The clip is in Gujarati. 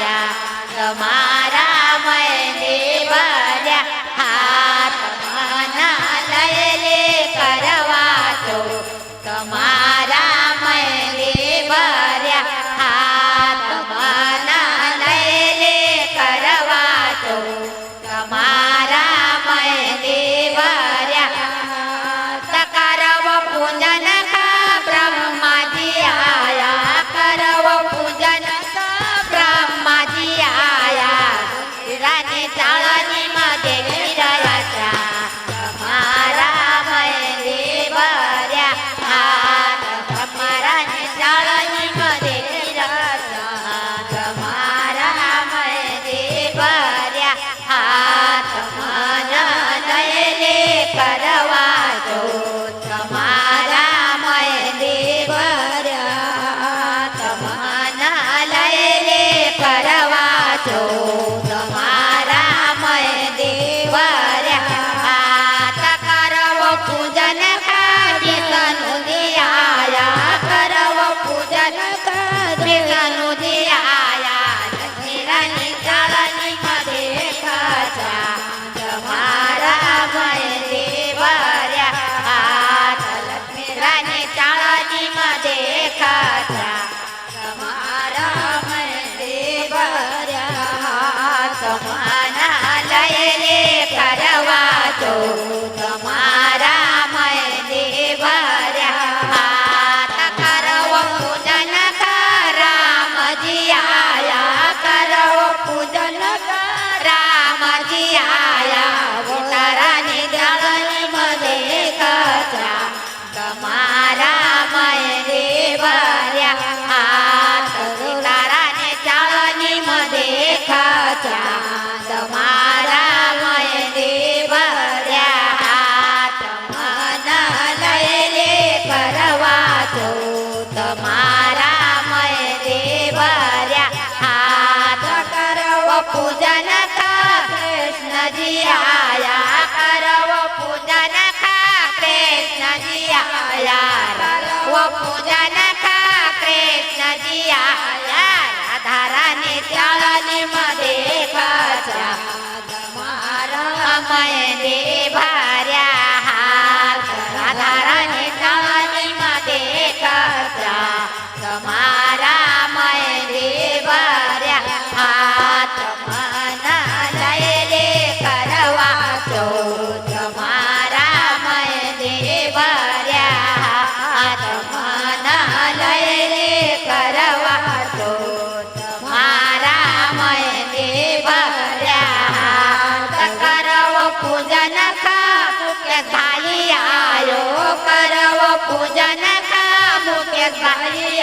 તમારા મંદિર ભર્યા હાથ મના લઈ લે કરવા તો તમારા મંદિર ભર્યા હાથ મના લઈ લે કરવા તો તમારા મંદિર ભર્યા કરવ પૂજન બ્રહ્માજી આયા કરવ પૂજન બ્રહ્માજી આયા રાની ચાળની માં દેવી રહ્યા તમારા મંદિર ભર્યા હાથ તમારા ચાળની માં દેવી રહ્યા તમારા મંદિર ભર્યા હાથ મન લઈ લે કરવા જો તમારા મંદિર ભર્યા તમારા લઈ લે કરવા જો તમારા મંદિર ભર્યા હાથ કરવો પૂજન કૃષ્ણજી આયા કરવો પૂજન કૃષ્ણજી આયા લક્ષ્મીરાની ચાળની મધે ખજા તમારા મંદિર ભર્યા હાથ લક્ષ્મીરાની ચાળની મધે ખજા તમારા મંદિર ભર્યા હાથ મના લઈ લે કરવા જો તમારા મંદિર ભર્યા હાથ કરવો પૂજન રામજી આયા કરવો પૂજન રામજી આયા તારાની જાળની મધે ખજા તમારા મંદિર ભર્યા હાથ તારાને ચાળની મધે ખજા તમારા મંદિર ભર્યા હાથ મન લઈ લે કરવા જો તમારા મંદિર ભર્યા હાથ કરવો પૂજન કૃષ્ણજી આયા કરવો પૂજન કૃષ્ણજી આયા કરવો પૂજન કૃષ્ણજી આયા રાધારાની ચાળની મધે ખજા તમારા મંદિર ભર્યા હાથ રાધારાની ચાળની મધે ખજા તમારા મંદિર ભર્યા હાથ મના લઈ લે કરવા જો તમારા મંદિર ભર્યા હાથ મના લઈ લે કરવા જો તમારા મંદિર ભર્યા હાથ કરવો પૂજન મુકેશ ભાઈ આયો કરવો પૂજન મુકેશ ભાઈ